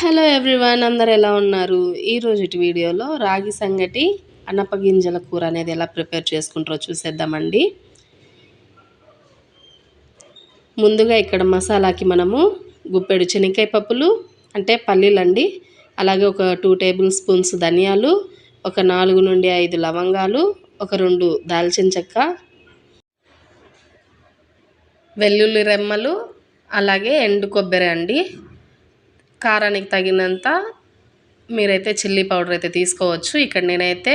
Hello everyone, అందరు ఎలా ఉన్నారు? ఈరోజుటి వీడియోలో రాగి సంగటి అనపగింజల కూర అనేది ఎలా ప్రిపేర్ చేసుకుంటారో చూసేద్దామండి. ముందుగా ఇక్కడ మసాలాకి మనము గుప్పెడు శనగకాయ పప్పులు అంటే పల్లీలండి, అలాగే ఒక 2 టేబుల్ స్పూన్స్ ధనియాలు, ఒక 4 నుండి 5 లవంగాలు, ఒక 2 దాల్చిన చెక్క, వెల్లుల్లి రెమ్మలు, అలాగే ఎండు కొబ్బరి అండి. కారానికి తగినంత మీరైతే చిల్లీ పౌడర్ అయితే తీసుకోవచ్చు. ఇక్కడ నేనైతే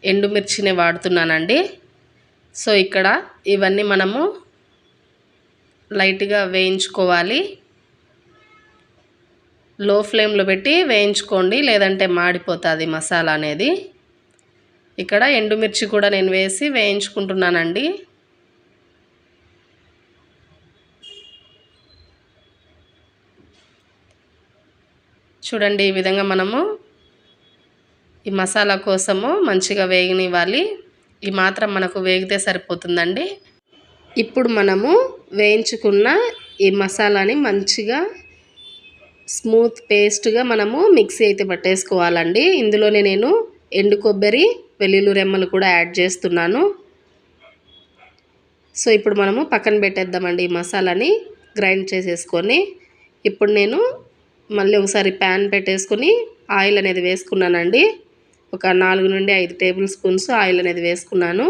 ఎండుమిర్చిని వాడుతున్నానండి. సో ఇక్కడ ఇవన్నీ మనము లైట్గా వేయించుకోవాలి. లో ఫ్లేమ్లో పెట్టి వేయించుకోండి, లేదంటే మాడిపోతుంది మసాలా అనేది. ఇక్కడ ఎండుమిర్చి కూడా నేను వేసి వేయించుకుంటున్నానండి. చూడండి, ఈ విధంగా మనము ఈ మసాలా కోసము మంచిగా వేగనివ్వాలి. ఈ మాత్రం మనకు వేగితే సరిపోతుందండి. ఇప్పుడు మనము వేయించుకున్న ఈ మసాలాని మంచిగా స్మూత్ పేస్ట్గా మనము మిక్సీ అయితే పట్టేసుకోవాలండి. ఇందులోనే నేను ఎండు కొబ్బరి, వెల్లుల్లి రెమ్మలు కూడా యాడ్ చేస్తున్నాను. సో ఇప్పుడు మనము పక్కన పెట్టేద్దామండి ఈ మసాలాని గ్రైండ్ చేసేసుకొని. ఇప్పుడు నేను మళ్ళీ ఒకసారి ప్యాన్ పెట్టేసుకొని ఆయిల్ అనేది వేసుకున్నానండి. ఒక 4 నుండి 5 టేబుల్ స్పూన్స్ ఆయిల్ అనేది వేసుకున్నాను.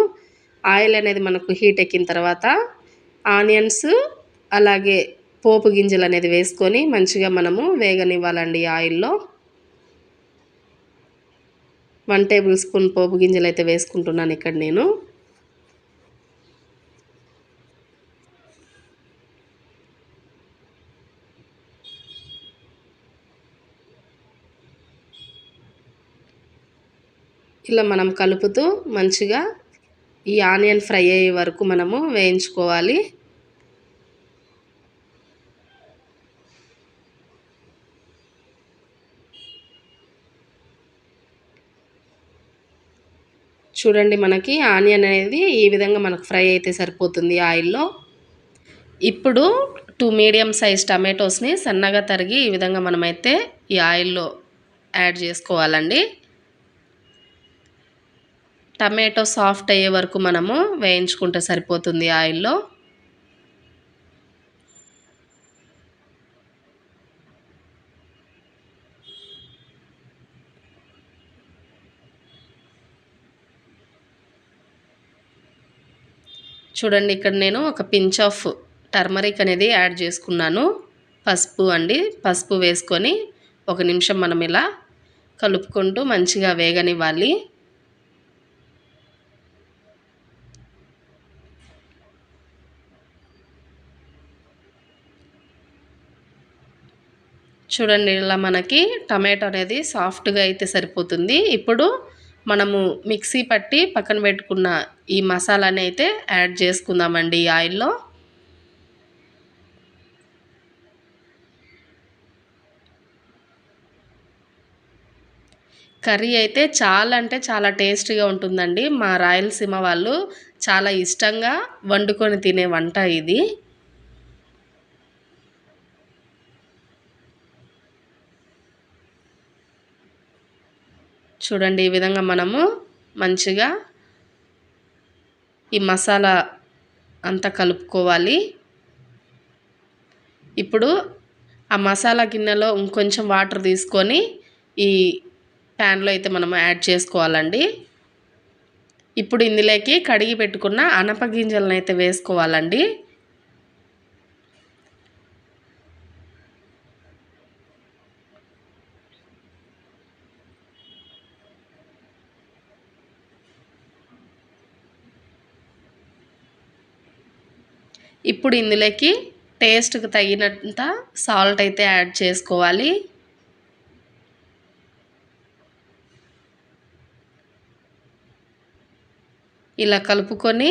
ఆయిల్ అనేది మనకు హీట్ ఎక్కిన తర్వాత ఆనియన్స్ అలాగే పోపు గింజలు అనేది వేసుకొని మంచిగా మనము వేగనివ్వాలండి. ఆయిల్లో 1 టేబుల్ స్పూన్ పోపు గింజలు అయితే వేసుకుంటున్నాను ఇక్కడ నేను. ఇలా మనం కలుపుతూ మంచిగా ఈ ఆనియన్ ఫ్రై అయ్యే వరకు మనము వేయించుకోవాలి. చూడండి, మనకి ఆనియన్ అనేది ఈ విధంగా మనకు ఫ్రై అయితే సరిపోతుంది ఆయిల్లో. ఇప్పుడు 2 మీడియం సైజ్ టమాటోస్ని సన్నగా తరిగి ఈ విధంగా మనమైతే ఈ ఆయిల్లో యాడ్ చేసుకోవాలండి. టమాటో సాఫ్ట్ అయ్యే వరకు మనము వేయించుకుంటే సరిపోతుంది ఆయిల్లో. చూడండి, ఇక్కడ నేను ఒక పించ్ ఆఫ్ టర్మరిక్ అనేది యాడ్ చేసుకున్నాను. పసుపు అండి, పసుపు వేసుకొని 1 నిమిషం మనం ఇలా కలుపుకుంటూ మంచిగా వేగనివ్వాలి. చూడండి, ఇలా మనకి టమాటో అనేది సాఫ్ట్గా అయితే సరిపోతుంది. ఇప్పుడు మనము మిక్సీ పట్టి పక్కన పెట్టుకున్న ఈ మసాలాని అయితే యాడ్ చేసుకుందామండి ఈ ఆయిల్లో. కర్రీ అయితే చాలా అంటే చాలా టేస్టీగా ఉంటుందండి. మా రాయలసీమ వాళ్ళు చాలా ఇష్టంగా వండుకొని తినే వంట ఇది. చూడండి, ఈ విధంగా మనము మంచిగా ఈ మసాలా అంతా కలుపుకోవాలి. ఇప్పుడు ఆ మసాలా గిన్నెలో ఇంకొంచెం వాటర్ తీసుకొని ఈ ప్యాన్లో అయితే మనం యాడ్ చేసుకోవాలండి. ఇప్పుడు ఇందులోకి కడిగి పెట్టుకున్న అనపగింజలను అయితే వేసుకోవాలండి. ఇప్పుడు ఇందులోకి టేస్ట్కి తగినంత సాల్ట్ అయితే యాడ్ చేసుకోవాలి. ఇలా కలుపుకొని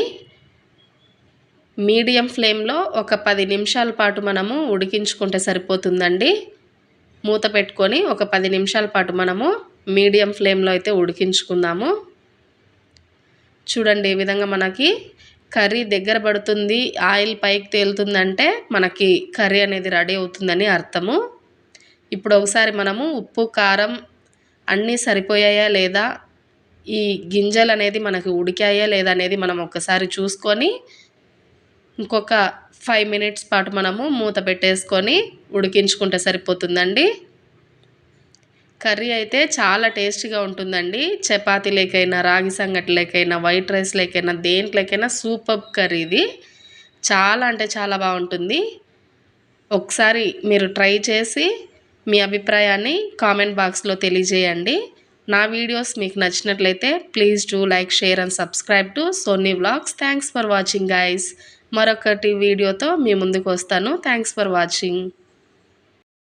మీడియం ఫ్లేమ్లో ఒక 10 నిమిషాల పాటు మనము ఉడికించుకుంటే సరిపోతుందండి. మూత పెట్టుకొని ఒక 10 నిమిషాల పాటు మనము మీడియం ఫ్లేమ్లో అయితే ఉడికించుకుందాము. చూడండి, ఈ విధంగా మనకి కర్రీ దగ్గర పడుతుంది, ఆయిల్ పైకి తేలుతుందంటే మనకి కర్రీ అనేది రెడీ అవుతుందని అర్థము. ఇప్పుడు ఒకసారి మనము ఉప్పు కారం అన్నీ సరిపోయాయా లేదా, ఈ గింజలు అనేది మనకు ఉడికాయా లేదా అనేది మనం ఒక్కసారి చూసుకొని ఇంకొక 5 మినిట్స్ పాటు మనము మూత పెట్టేసుకొని ఉడికించుకుంటే సరిపోతుందండి. కర్రీ అయితే చాలా టేస్టీగా ఉంటుందండి. చపాతీలేకైనా, రాగి సంగటిలేకైనా, వైట్ రైస్‌లేకైనా, దేంట్లోకైనా సూపర్బ్ కర్రీ ఇది. చాలా అంటే చాలా బాగుంటుంది. ఒకసారి మీరు ట్రై చేసి మీ అభిప్రాయాన్ని కామెంట్ బాక్స్‌లో తెలియజేయండి. నా వీడియోస్ మీకు నచ్చినట్లయితే please do like, share and subscribe to Soni vlogs. Thanks for watching guys. మరొకటి వీడియోతో మీ ముందుకు వస్తాను. Thanks for watching.